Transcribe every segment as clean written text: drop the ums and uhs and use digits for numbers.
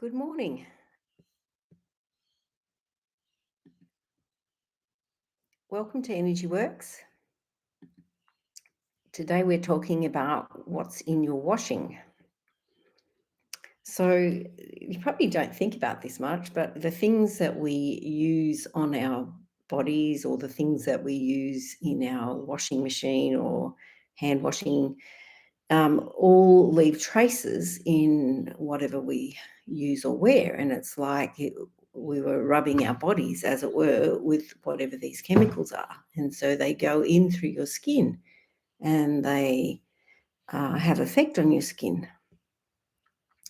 Good morning. Welcome to Energy Works. Today we're talking about what's in your washing. So you probably don't think about this much, but the things that we use on our bodies or the things that we use in our washing machine or hand washing all leave traces in whatever we use or wear. And it's like we were rubbing our bodies, as it were, with whatever these chemicals are. And so they go in through your skin and they have effect on your skin.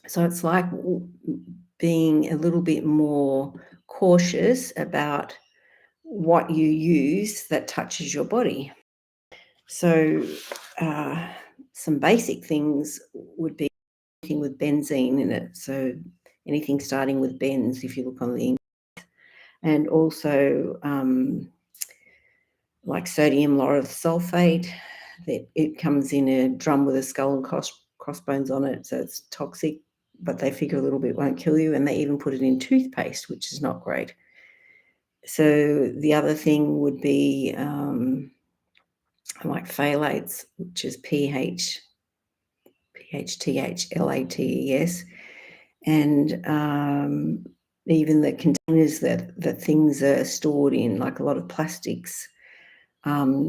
So it's like being a little bit more cautious about what you use that touches your body. So some basic things would be anything with benzene in it. So anything starting with benz, if you look on the ink, and also like sodium lauryl sulfate, that it comes in a drum with a skull and crossbones on it, so it's toxic, but they figure a little bit won't kill you, and they even put it in toothpaste, which is not great. So the other thing would be like phthalates, which is PHTHLATES, and even the containers that things are stored in, like a lot of plastics, are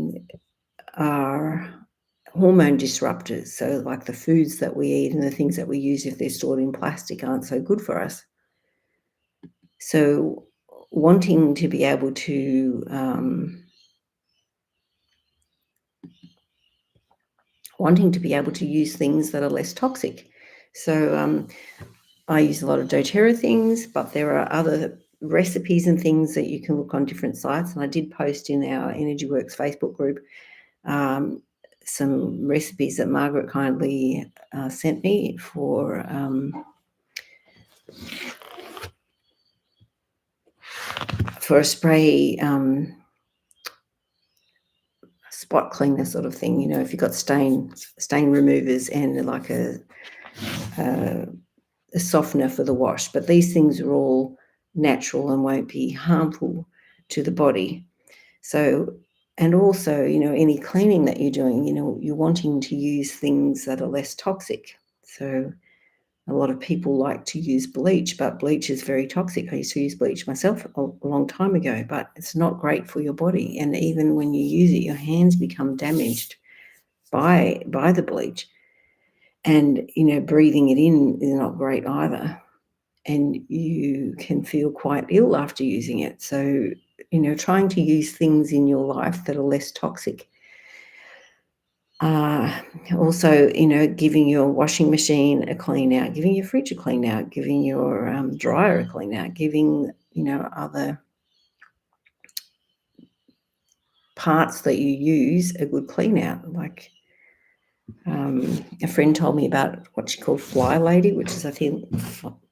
hormone disruptors. So like the foods that we eat and the things that we use, if they're stored in plastic, aren't so good for us. So wanting to be able to use things that are less toxic. So I use a lot of doTERRA things, but there are other recipes and things that you can look on different sites. And I did post in our Energy Works Facebook group some recipes that Margaret kindly sent me for a spray spot cleaner sort of thing. You know, if you've got stain removers and like a softener for the wash. But these things are all natural and won't be harmful to the body. So, and also, you know, any cleaning that you're doing, you know, you're wanting to use things that are less toxic. So a lot of people like to use bleach, but bleach is very toxic. I used to use bleach myself a long time ago, but it's not great for your body. And even when you use it, your hands become damaged by the bleach. And, you know, breathing it in is not great either. And you can feel quite ill after using it. So, you know, trying to use things in your life that are less toxic. Also, you know, giving your washing machine a clean out, giving your fridge a clean out, giving your dryer a clean out, giving, you know, other parts that you use a good clean out. Like a friend told me about what she called Fly Lady, which is, I think,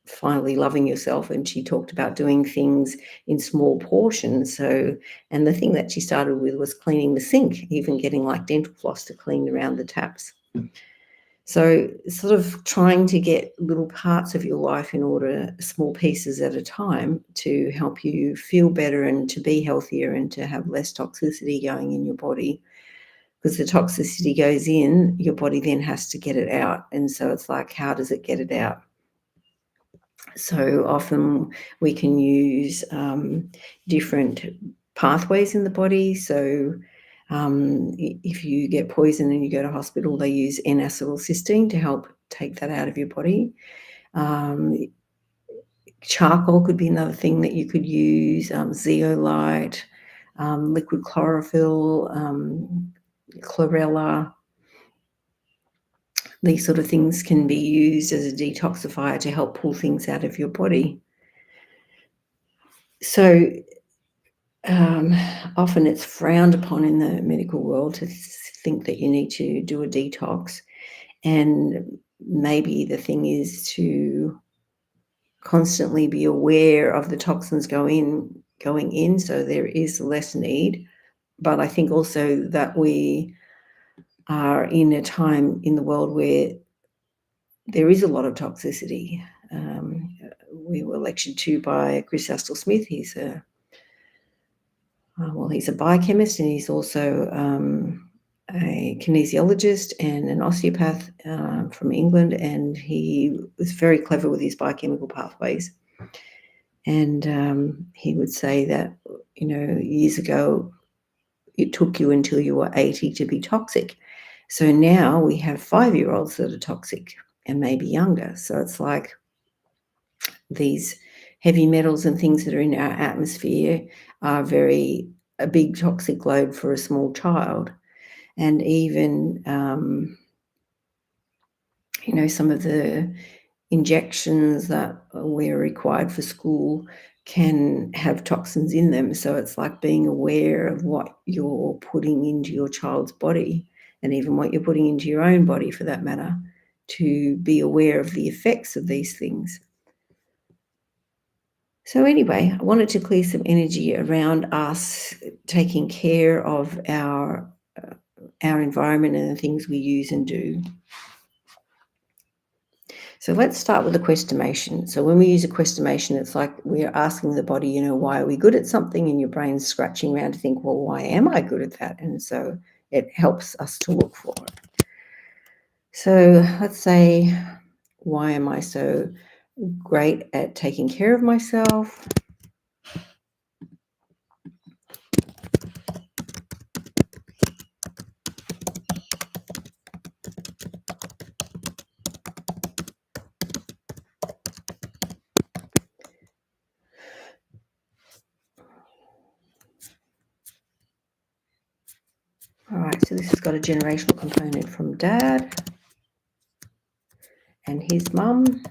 finally loving yourself, and she talked about doing things in small portions. So, and the thing that she started with was cleaning the sink, even getting like dental floss to clean around the taps. So sort of trying to get little parts of your life in order, small pieces at a time, to help you feel better and to be healthier and to have less toxicity going in your body. Because the toxicity goes in, your body then has to get it out. And so it's like, how does it get it out? So often we can use different pathways in the body. So if you get poison and you go to hospital, they use N-acetylcysteine to help take that out of your body. Charcoal could be another thing that you could use, zeolite, liquid chlorophyll, chlorella. These sort of things can be used as a detoxifier to help pull things out of your body. So often it's frowned upon in the medical world to think that you need to do a detox. And maybe the thing is to constantly be aware of the toxins going in, so there is less need. But I think also that we are in a time in the world where there is a lot of toxicity. we were lectured to by Chris Astle-Smith. He's a biochemist, and he's also a kinesiologist and an osteopath from England, and he was very clever with his biochemical pathways. And he would say that, years ago, it took you until you were 80 to be toxic. So now we have 5-year-olds that are toxic and maybe younger. So it's like these heavy metals and things that are in our atmosphere are a big toxic load for a small child. And even, some of the injections that were required for school can have toxins in them. So it's like being aware of what you're putting into your child's body, and even what you're putting into your own body for that matter, to be aware of the effects of these things. So anyway, I wanted to clear some energy around us taking care of our environment and the things we use and do. So let's start with a questionation. So when we use a questionation, it's like we're asking the body, why are we good at something? And your brain's scratching around to think, well, why am I good at that? And so it helps us to look for it. So let's say, why am I so great at taking care of myself? All right, so this has got a generational component from Dad and his mum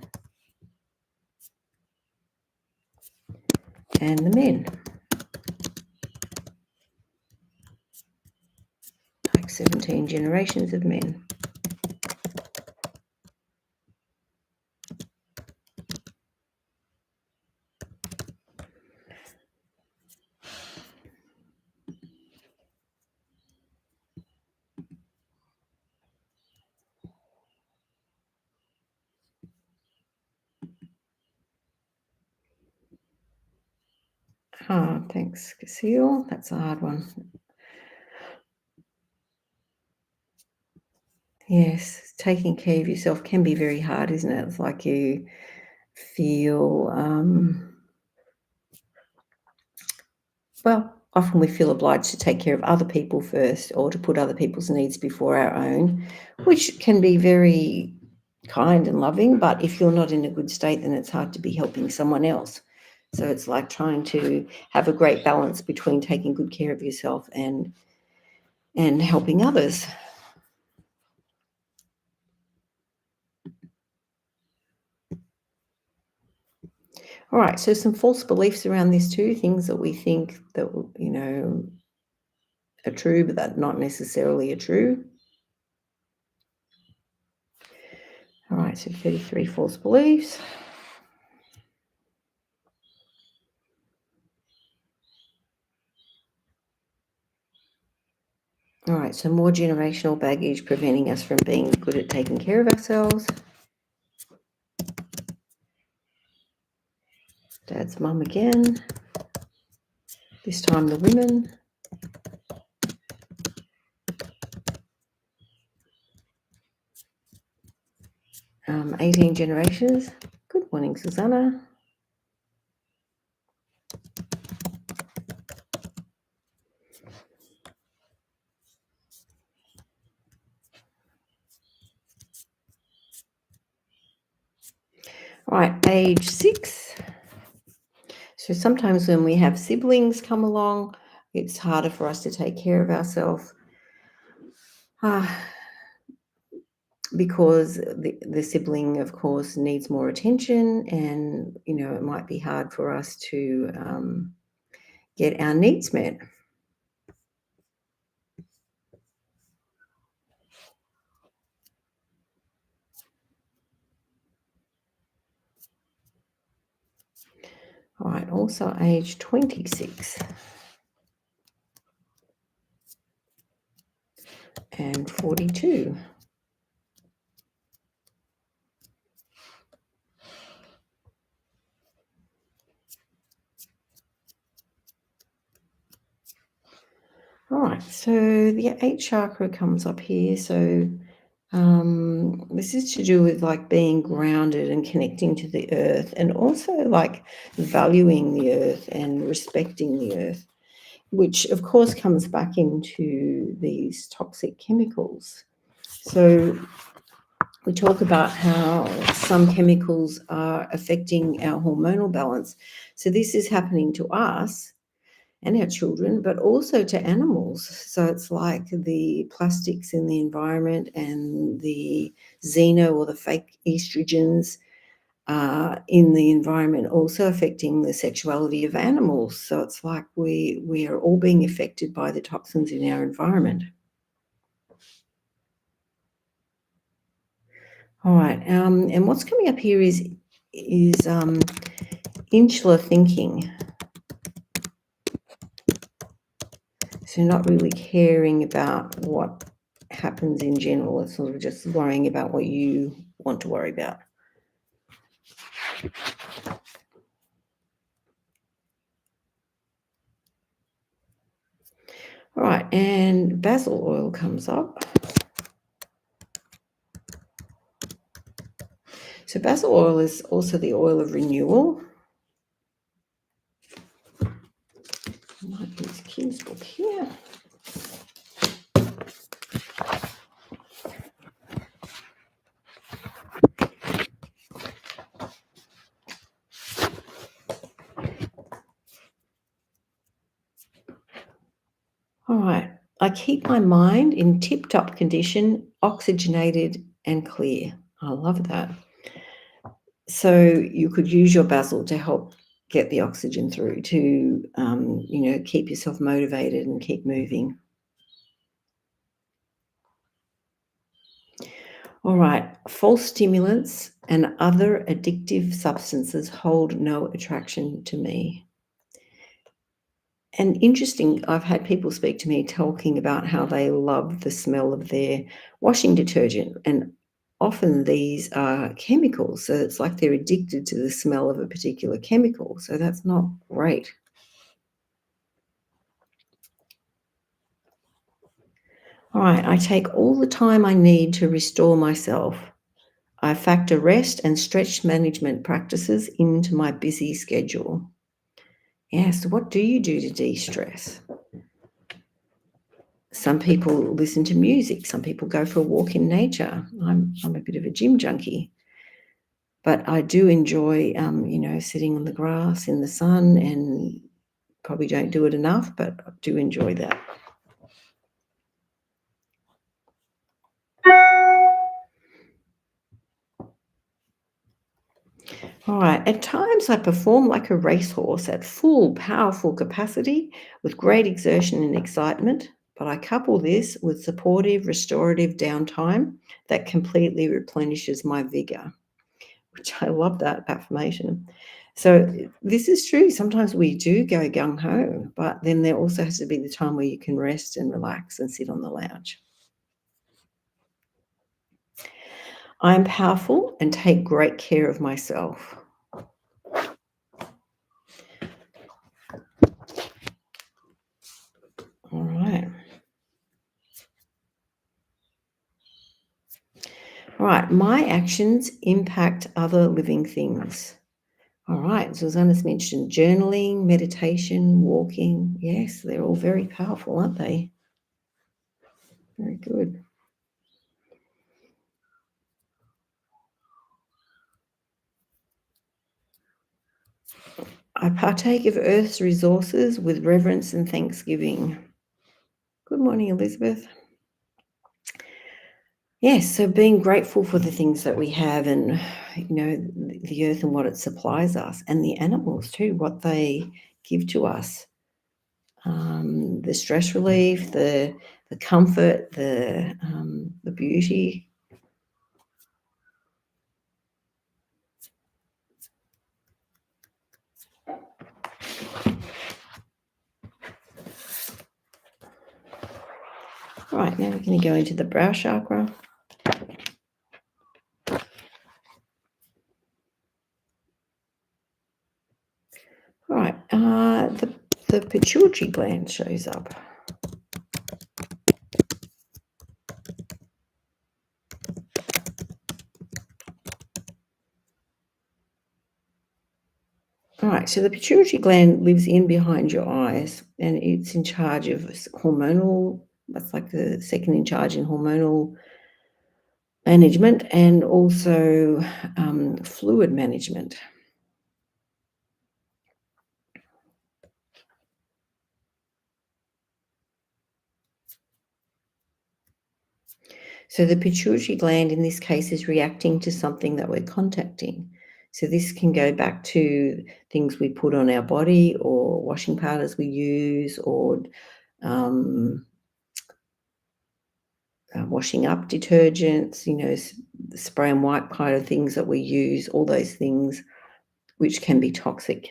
and the men. Like 17 generations of men. Thanks, Cecile. That's a hard one. Yes, taking care of yourself can be very hard, isn't it? It's like you feel, often we feel obliged to take care of other people first, or to put other people's needs before our own, which can be very kind and loving. But if you're not in a good state, then it's hard to be helping someone else. So it's like trying to have a great balance between taking good care of yourself and helping others. All right, so some false beliefs around this too, things that we think that, are true, but that not necessarily are true. All right, so 33 false beliefs. All right, so more generational baggage preventing us from being good at taking care of ourselves. Dad's mum again. This time the women. 18 generations. Good morning, Susanna. All right, age 6. So sometimes when we have siblings come along, it's harder for us to take care of ourselves. Because the sibling, of course, needs more attention, and it might be hard for us to get our needs met. All right, also age 26 and 42. All right, so the 8th chakra comes up here. So this is to do with like being grounded and connecting to the earth, and also like valuing the earth and respecting the earth, which of course comes back into these toxic chemicals. So we talk about how some chemicals are affecting our hormonal balance. So this is happening to us and our children, but also to animals. So it's like the plastics in the environment and the xeno or the fake estrogens in the environment also affecting the sexuality of animals. So it's like we are all being affected by the toxins in our environment. All right, and what's coming up here is insular thinking. So not really caring about what happens in general. It's sort of just worrying about what you want to worry about. All right, and basil oil comes up. So basil oil is also the oil of renewal. I might use Kim's book here. All right, I keep my mind in tip-top condition, oxygenated and clear. I love that. So you could use your basil to help get the oxygen through to, keep yourself motivated and keep moving. All right, false stimulants and other addictive substances hold no attraction to me. And interesting, I've had people speak to me talking about how they love the smell of their washing detergent, and often these are chemicals. So it's like they're addicted to the smell of a particular chemical. So that's not great. All right, I take all the time I need to restore myself. I factor rest and stretch management practices into my busy schedule. Yes, what do you do to de-stress? Some people listen to music. Some people go for a walk in nature. I'm a bit of a gym junkie, but I do enjoy, sitting on the grass in the sun, and probably don't do it enough, but I do enjoy that. All right. At times, I perform like a racehorse at full, powerful capacity with great exertion and excitement, but I couple this with supportive, restorative downtime that completely replenishes my vigor, which I love that affirmation. So this is true. Sometimes we do go gung ho, but then there also has to be the time where you can rest and relax and sit on the lounge. I am powerful and take great care of myself. All right. All right. My actions impact other living things. All right. Susanna's mentioned journaling, meditation, walking. Yes, they're all very powerful, aren't they? Very good. I partake of Earth's resources with reverence and thanksgiving. Good morning, Elizabeth. Yes, so being grateful for the things that we have, and the earth and what it supplies us, and the animals too, what they give to us. The stress relief, the comfort, the beauty. All right, now we're going to go into the brow chakra. All right, the pituitary gland shows up. Right, so the pituitary gland lives in behind your eyes, and it's in charge of hormonal. That's like the second in charge in hormonal management and also fluid management. So the pituitary gland in this case is reacting to something that we're contacting. So this can go back to things we put on our body or washing powders we use or um, washing up detergents, spray and wipe kind of things that we use, all those things which can be toxic.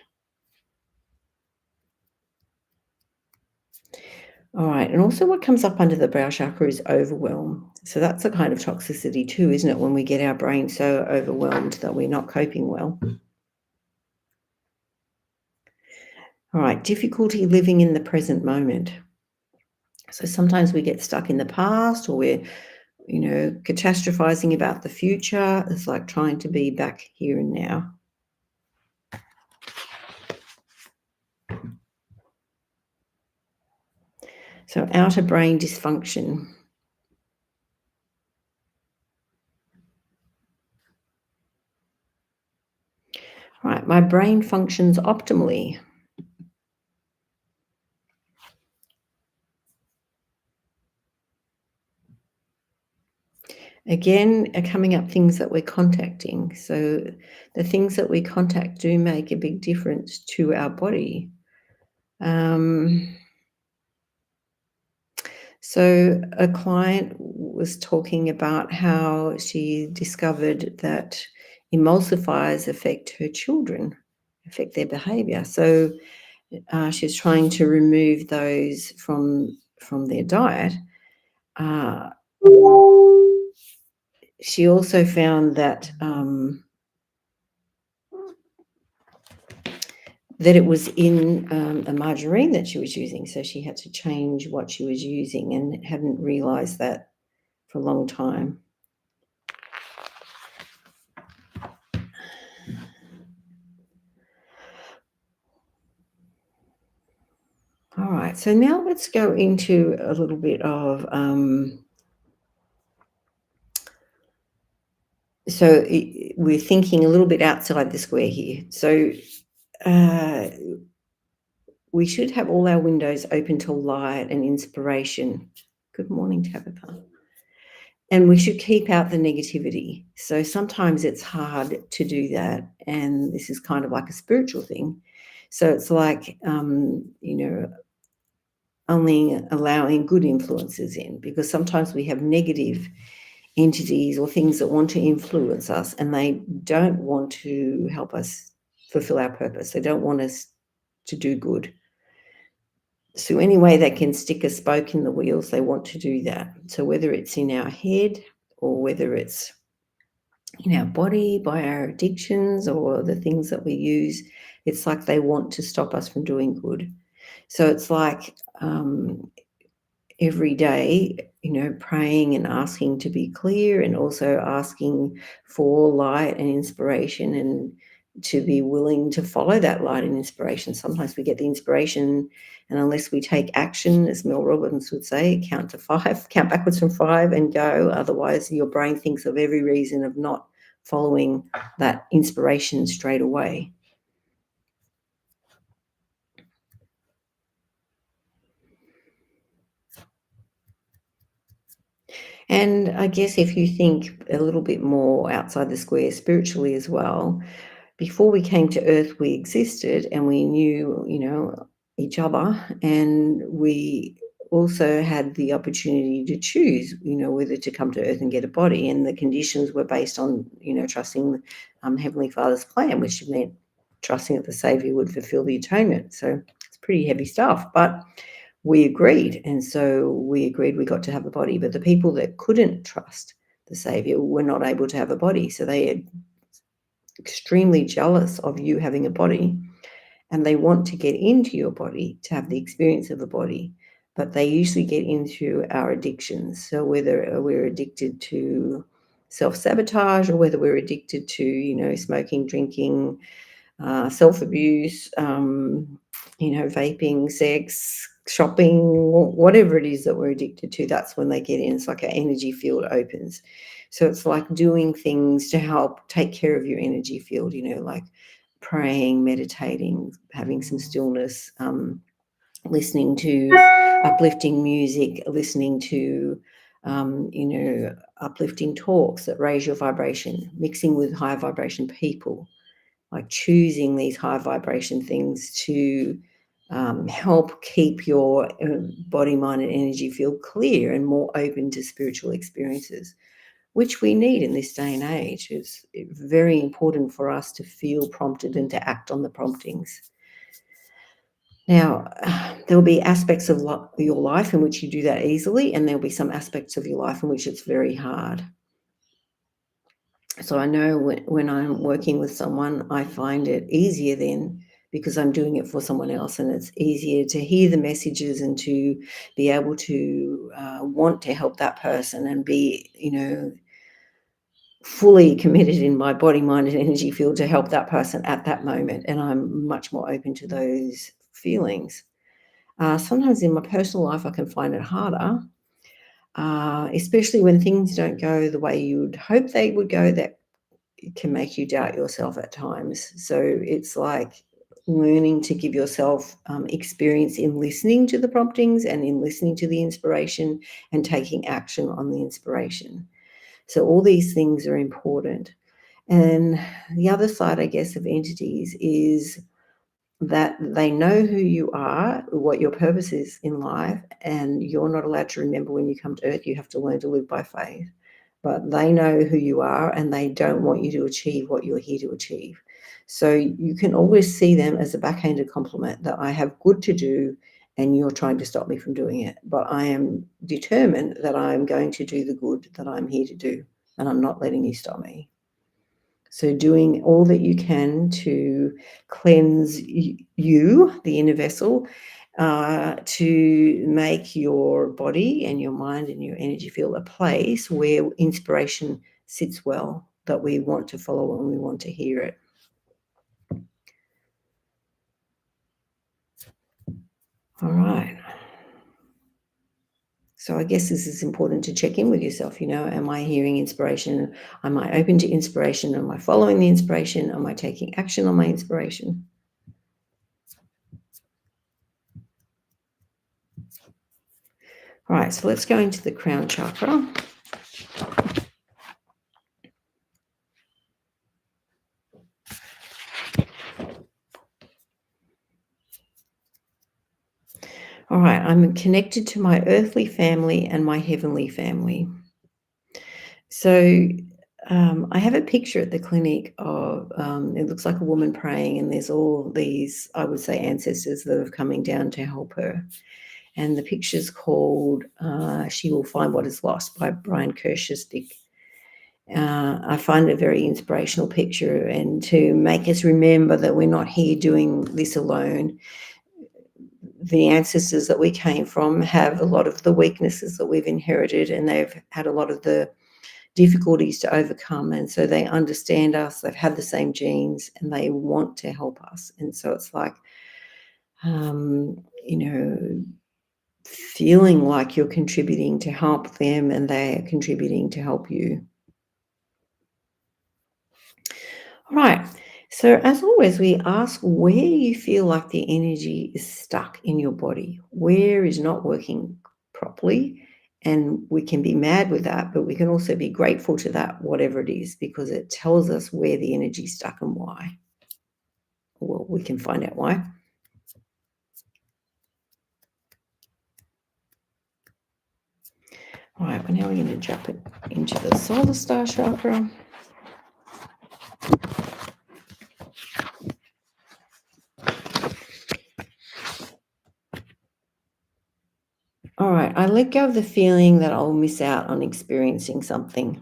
All right, and also what comes up under the brow chakra is overwhelm. So that's a kind of toxicity too, isn't it? When we get our brain so overwhelmed that we're not coping well. All right, difficulty living in the present moment. So sometimes we get stuck in the past or we're, catastrophizing about the future. It's like trying to be back here and now. So outer brain dysfunction. Right, my brain functions optimally. Again, are coming up things that we're contacting. So the things that we contact do make a big difference to our body. So a client was talking about how she discovered that emulsifiers affect her children, affect their behavior. So she's trying to remove those from their diet. Uh, she also found that that it was in a margarine that she was using, so she had to change what she was using and hadn't realised that for a long time. All right, so now let's go into a little bit of we're thinking a little bit outside the square here. So uh, we should have all our windows open to light and inspiration. Good morning, Tabitha. And we should keep out the negativity. So sometimes it's hard to do that. And this is kind of like a spiritual thing. So it's like, only allowing good influences in, because sometimes we have negative entities or things that want to influence us and they don't want to help us fulfill our purpose. They don't want us to do good. So any way they can stick a spoke in the wheels, they want to do that. So whether it's in our head or whether it's in our body by our addictions or the things that we use, it's like they want to stop us from doing good. So it's like every day, praying and asking to be clear and also asking for light and inspiration and to be willing to follow that light and inspiration. Sometimes we get the inspiration and unless we take action, as Mel Robbins would say, count to 5, count backwards from 5 and go. Otherwise, your brain thinks of every reason of not following that inspiration straight away. And I guess if you think a little bit more outside the square spiritually as well, before we came to Earth, we existed and we knew, each other, and we also had the opportunity to choose, whether to come to Earth and get a body. And the conditions were based on, trusting Heavenly Father's plan, which meant trusting that the Savior would fulfill the atonement. So it's pretty heavy stuff, but we agreed. And so we agreed we got to have a body. But the people that couldn't trust the Savior were not able to have a body. So they are extremely jealous of you having a body. And they want to get into your body to have the experience of a body. But they usually get into our addictions. So whether we're addicted to self-sabotage or whether we're addicted to, smoking, drinking, self-abuse, vaping, sex, shopping, whatever it is that we're addicted to, that's when they get in. It's like an energy field opens. So it's like doing things to help take care of your energy field, like praying, meditating, having some stillness, listening to uplifting music, listening to, uplifting talks that raise your vibration, mixing with high vibration people, like choosing these high vibration things to help keep your body, mind, and energy field clear and more open to spiritual experiences, which we need in this day and age. It's very important for us to feel prompted and to act on the promptings. Now, there'll be aspects of your life in which you do that easily, and there'll be some aspects of your life in which it's very hard. So I know when I'm working with someone, I find it easier then because I'm doing it for someone else, and it's easier to hear the messages and to be able to want to help that person and be, fully committed in my body, mind, and energy field to help that person at that moment. And I'm much more open to those feelings. Sometimes in my personal life, I can find it harder, especially when things don't go the way you would hope they would go. That can make you doubt yourself at times. So it's like learning to give yourself experience in listening to the promptings and in listening to the inspiration and taking action on the inspiration. So all these things are important. And the other side, I guess, of entities is that they know who you are, what your purpose is in life, and you're not allowed to remember when you come to Earth. You have to learn to live by faith. But they know who you are, and they don't want you to achieve what you're here to achieve. So you can always see them as a backhanded compliment that I have good to do, and you're trying to stop me from doing it. But I am determined that I am going to do the good that I'm here to do, and I'm not letting you stop me. So doing all that you can to cleanse you, the inner vessel, to make your body and your mind and your energy feel a place where inspiration sits well, that we want to follow and we want to hear it. All right. So I guess this is important to check in with yourself. Am I hearing inspiration? Am I open to inspiration? Am I following the inspiration? Am I taking action on my inspiration? All right, so let's go into the crown chakra. All right, I'm connected to my earthly family and my heavenly family. So I have a picture at the clinic of, it looks like a woman praying, and there's all these, I would say, ancestors that are coming down to help her. And the picture's called She Will Find What Is Lost by Brian Kirschestick. I find it a very inspirational picture, and to make us remember that we're not here doing this alone. The ancestors that we came from have a lot of the weaknesses that we've inherited, and they've had a lot of the difficulties to overcome. And so they understand us, they've had the same genes, and they want to help us. And so it's like, feeling like you're contributing to help them and they're contributing to help you. All right. So as always, we ask where you feel like the energy is stuck in your body, where is not working properly. And we can be mad with that, but we can also be grateful to that, whatever it is, because it tells us where the energy is stuck and why. Well, we can find out why. All right, well, now we're going to jump it into the solar star chakra. All right, I let go of the feeling that I'll miss out on experiencing something.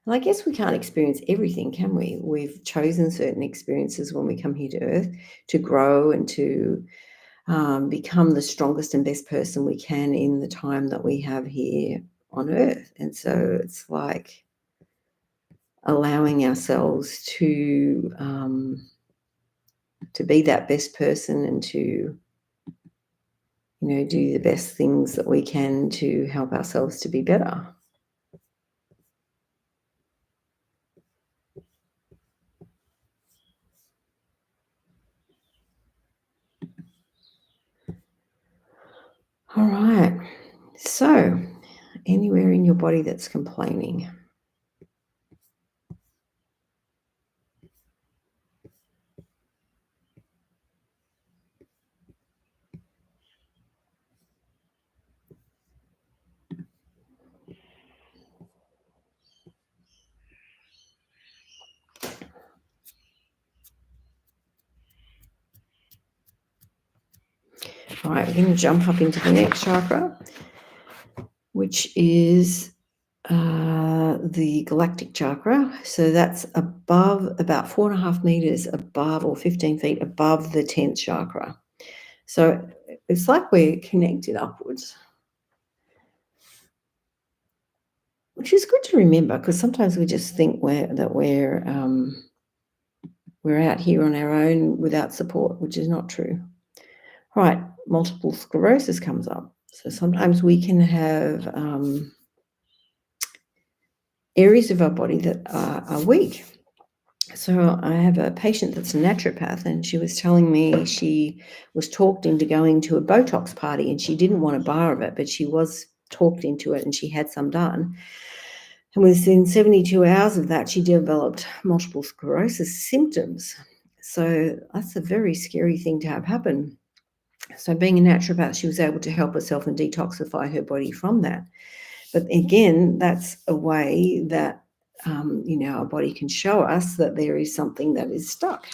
And I guess we can't experience everything, can we? We've chosen certain experiences when we come here to Earth to grow and to become the strongest and best person we can in the time that we have here on Earth. And so it's like allowing ourselves to be that best person and to, do the best things that we can to help ourselves to be better. All right. So, anywhere in your body that's complaining. All right, we're going to jump up into the next chakra, which is the galactic chakra. So that's above, about 4.5 meters above, or 15 feet above the 10th chakra. So it's like we're connected upwards, which is good to remember, because sometimes we just think we're out here on our own without support, which is not true. Right, multiple sclerosis comes up. So sometimes we can have areas of our body that are weak. So I have a patient that's a naturopath, and she was telling me she was talked into going to a Botox party, and she didn't want a bar of it, but she was talked into it, and she had some done. And within 72 hours of that, she developed multiple sclerosis symptoms. So that's a very scary thing to have happen. So being a naturopath, she was able to help herself and detoxify her body from that. But again, that's a way that, our body can show us that there is something that is stuck.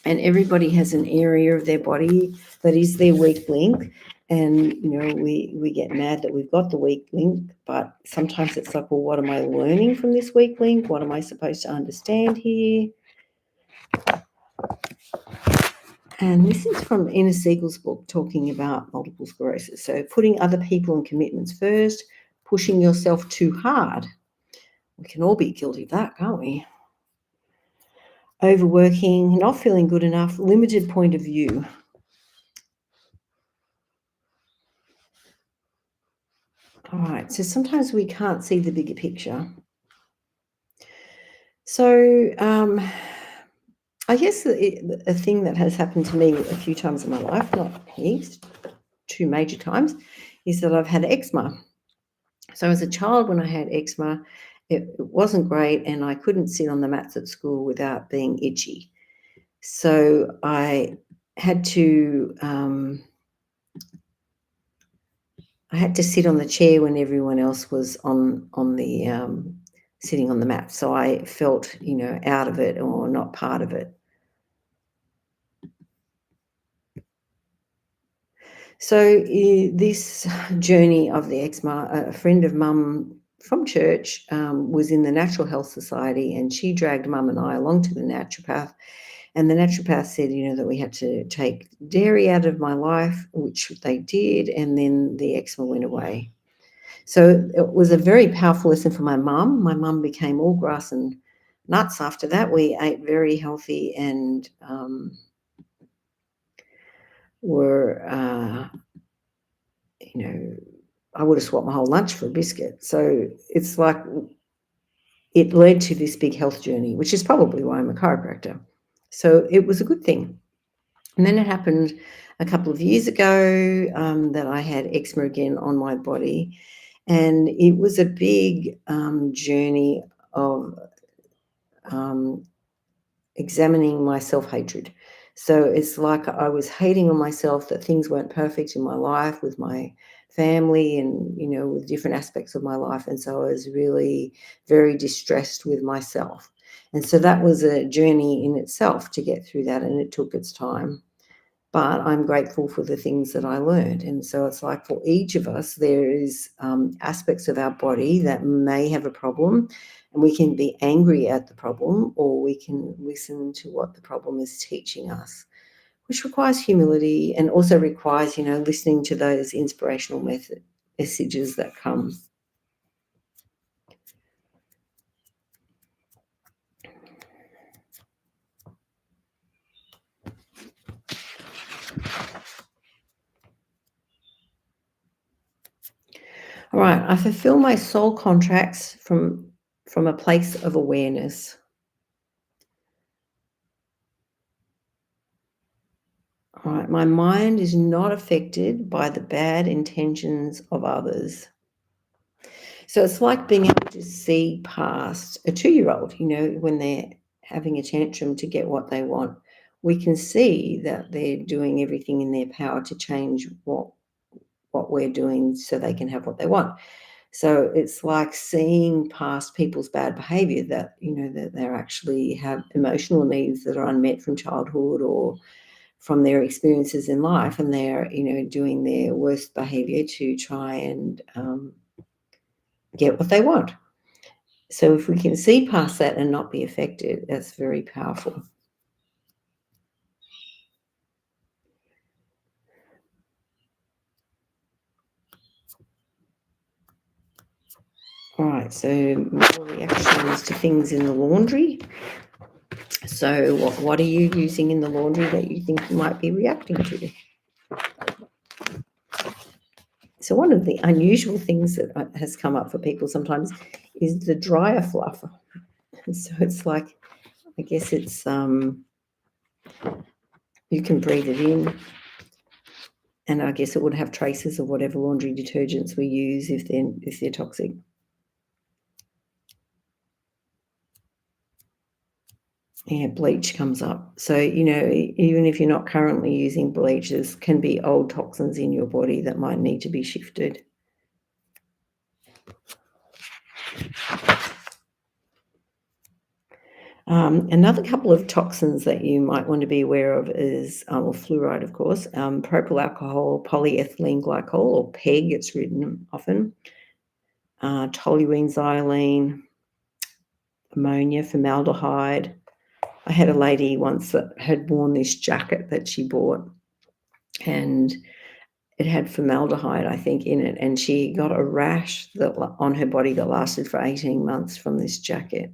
And everybody has an area of their body that is their weak link. And, we get mad that we've got the weak link, but sometimes it's like, well, what am I learning from this weak link? What am I supposed to understand here? And this is from Ina Siegel's book talking about multiple sclerosis. So putting other people and commitments first, pushing yourself too hard. We can all be guilty of that, can't we? Overworking, not feeling good enough, limited point of view. All right, so sometimes we can't see the bigger picture. So I guess a thing that has happened to me a few times in my life, not heaps, 2 major times, is that I've had eczema. So as a child, when I had eczema, it wasn't great, and I couldn't sit on the mats at school without being itchy. So I had to sit on the chair when everyone else was on the sitting on the mat. So I felt, out of it or not part of it. So this journey of the eczema, a friend of Mum from church was in the Natural Health Society, and she dragged Mum and I along to the naturopath. And the naturopath said, that we had to take dairy out of my life, which they did, and then the eczema went away. So it was a very powerful lesson for my mum. My mum became all grass and nuts after that. We ate very healthy and were, I would have swapped my whole lunch for a biscuit. So it's like it led to this big health journey, which is probably why I'm a chiropractor. So it was a good thing. And then it happened a couple of years ago that I had eczema again on my body. And it was a big journey of examining my self-hatred. So it's like I was hating on myself that things weren't perfect in my life with my family and, with different aspects of my life. And so I was really very distressed with myself. And so that was a journey in itself to get through that, and it took its time. But I'm grateful for the things that I learned. And so it's like for each of us, there is aspects of our body that may have a problem, and we can be angry at the problem, or we can listen to what the problem is teaching us, which requires humility and also requires, listening to those inspirational messages that come. All right, I fulfill my soul contracts from a place of awareness. All right, my mind is not affected by the bad intentions of others. So it's like being able to see past a 2-year-old, when they're having a tantrum to get what they want. We can see that they're doing everything in their power to change what we're doing so they can have what they want. So it's like seeing past people's bad behavior, that, that they actually have emotional needs that are unmet from childhood or from their experiences in life, and they're, doing their worst behavior to try and get what they want. So if we can see past that and not be affected, that's very powerful. All right, so more reactions to things in the laundry. So what are you using in the laundry that you think you might be reacting to? So one of the unusual things that has come up for people sometimes is the dryer fluff. So it's like, I guess it's you can breathe it in, and I guess it would have traces of whatever laundry detergents we use if they're toxic. Yeah, bleach comes up. So, even if you're not currently using bleach, there can be old toxins in your body that might need to be shifted. Another couple of toxins that you might want to be aware of is, fluoride, of course, propyl alcohol, polyethylene glycol, or PEG, it's written often, toluene, xylene, ammonia, formaldehyde. I had a lady once that had worn this jacket that she bought, and it had formaldehyde, I think, in it, and she got a rash on her body that lasted for 18 months from this jacket.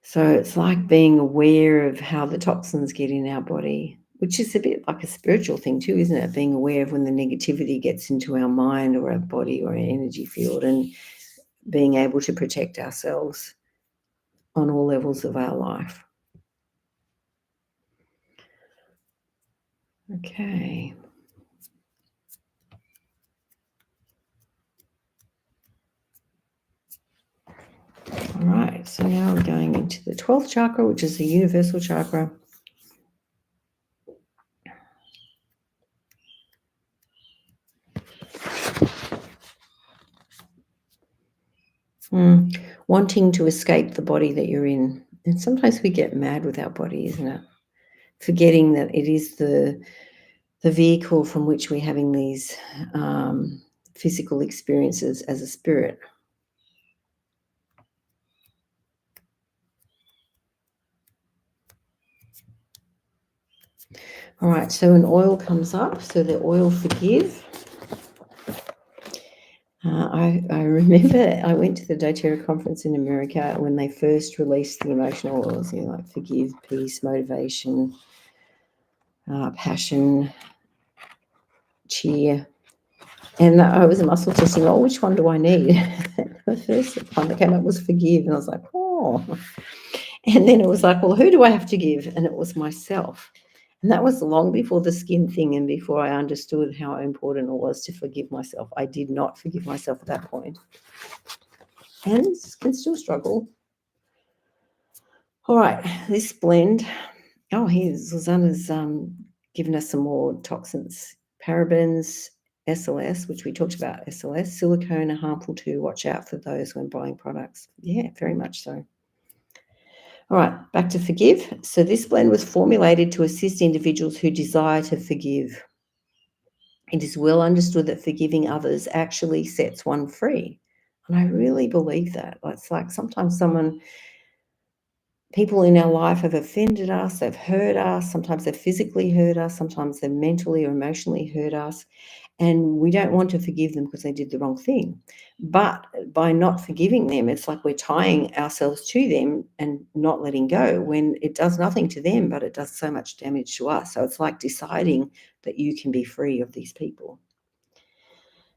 So it's like being aware of how the toxins get in our body, which is a bit like a spiritual thing too, isn't it? Being aware of when the negativity gets into our mind or our body or our energy field, and being able to protect ourselves on all levels of our life. Okay. All right, so now we're going into the 12th chakra, which is the universal chakra. Wanting to escape the body that you're in. And sometimes we get mad with our body, isn't it? Forgetting that it is the vehicle from which we're having these physical experiences as a spirit. All right, so an oil comes up, so the oil forgive. I remember I went to the doTERRA conference in America when they first released the emotional oils, like forgive, peace, motivation, passion, cheer. And I was muscle testing, which one do I need? The first one that came up was forgive. And I was like, oh. And then it was like, well, who do I have to give? And it was myself. And that was long before the skin thing and before I understood how important it was to forgive myself. I did not forgive myself at that point. And can still struggle. All right, this blend. Oh, here's Susanna's given us some more toxins. Parabens, SLS, which we talked about, SLS, silicone are harmful too. Watch out for those when buying products. Yeah, very much so. All right, back to forgive. So this blend was formulated to assist individuals who desire to forgive. It is well understood that forgiving others actually sets one free. And I really believe that. It's like sometimes people in our life have offended us, they've hurt us, sometimes they've physically hurt us, sometimes they've mentally or emotionally hurt us, and we don't want to forgive them because they did the wrong thing. But by not forgiving them, it's like we're tying ourselves to them and not letting go, when it does nothing to them, but it does so much damage to us. So it's like deciding that you can be free of these people.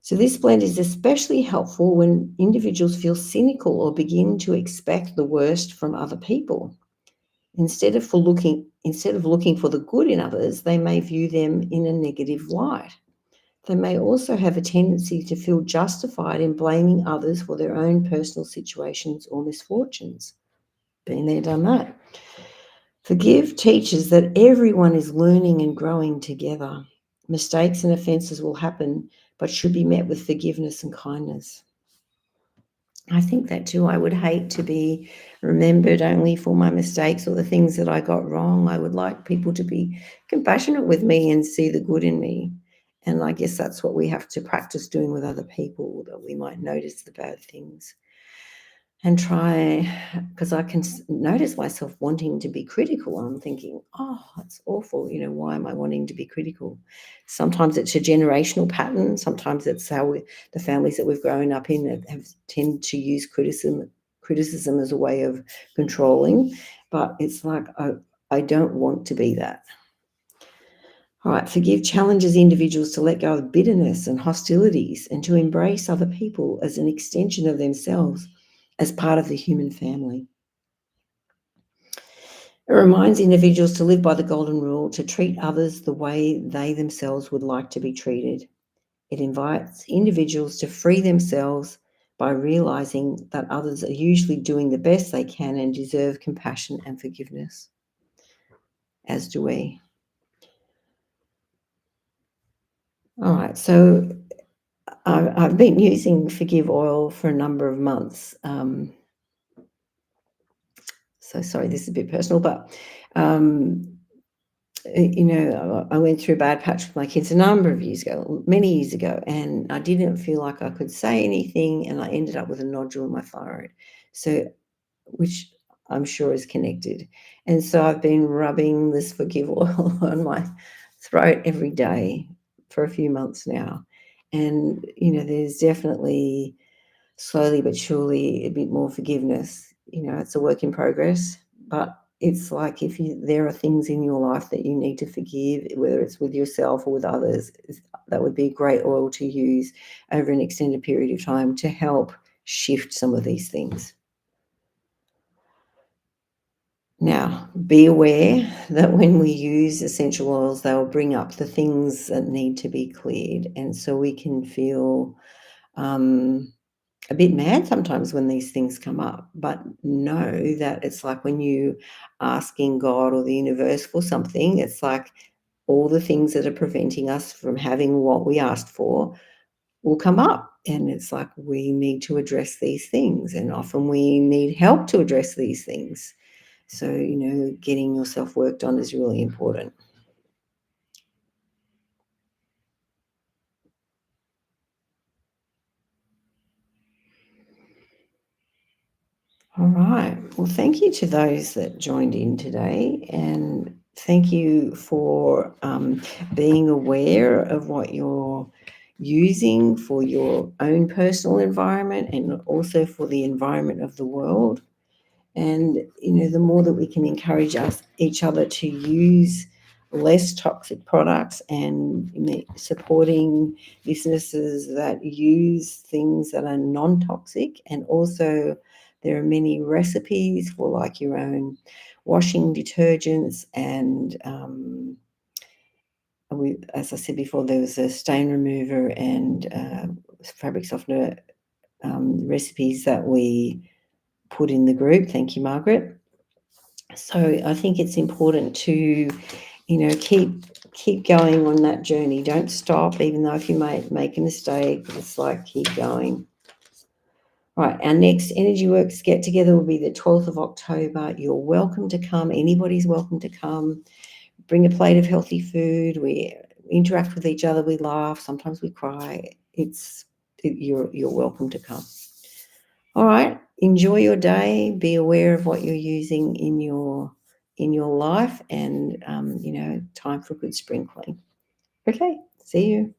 So this blend is especially helpful when individuals feel cynical or begin to expect the worst from other people. Instead of looking for the good in others, they may view them in a negative light. They may also have a tendency to feel justified in blaming others for their own personal situations or misfortunes. Been there, done that. Forgive teaches that everyone is learning and growing together. Mistakes and offences will happen, but should be met with forgiveness and kindness. I think that too. I would hate to be remembered only for my mistakes or the things that I got wrong. I would like people to be compassionate with me and see the good in me. And I guess that's what we have to practice doing with other people, that we might notice the bad things and try, because I can notice myself wanting to be critical. I'm thinking, oh, that's awful. Why am I wanting to be critical? Sometimes it's a generational pattern. Sometimes it's the families that we've grown up in have tend to use criticism as a way of controlling. But it's like, I don't want to be that. All right, forgive challenges individuals to let go of bitterness and hostilities and to embrace other people as an extension of themselves, as part of the human family. It reminds individuals to live by the golden rule, to treat others the way they themselves would like to be treated. It invites individuals to free themselves by realizing that others are usually doing the best they can and deserve compassion and forgiveness, as do we. All right, so I've been using Forgive Oil for a number of months. So sorry, this is a bit personal, but I went through a bad patch with my kids a number of years ago, many years ago, and I didn't feel like I could say anything, and I ended up with a nodule in my thyroid, so which I'm sure is connected. And so I've been rubbing this Forgive Oil on my throat every day for a few months now. And, there's definitely slowly but surely a bit more forgiveness. It's a work in progress, but it's like there are things in your life that you need to forgive, whether it's with yourself or with others, that would be a great oil to use over an extended period of time to help shift some of these things. Now, be aware that when we use essential oils, they'll bring up the things that need to be cleared. And so we can feel a bit mad sometimes when these things come up, but know that it's like when you asking God or the universe for something, it's like all the things that are preventing us from having what we asked for will come up. And it's like we need to address these things, and often we need help to address these things. So, getting yourself worked on is really important. All right. Well, thank you to those that joined in today, and thank you for being aware of what you're using for your own personal environment and also for the environment of the world. And, the more that we can encourage each other to use less toxic products and supporting businesses that use things that are non-toxic. And also there are many recipes for like your own washing detergents and as I said before, there was a stain remover and fabric softener recipes that we put in the group. Thank you, Margaret. So I think it's important to, keep going on that journey. Don't stop, even though if you might make a mistake, it's like keep going. Right, our next Energy Workz get together will be the 12th of October. You're welcome to come. Anybody's welcome to come. Bring a plate of healthy food. We interact with each other. We laugh. Sometimes we cry. You're welcome to come. All right. Enjoy your day. Be aware of what you're using in your life, and time for a good spring clean. Okay. See you.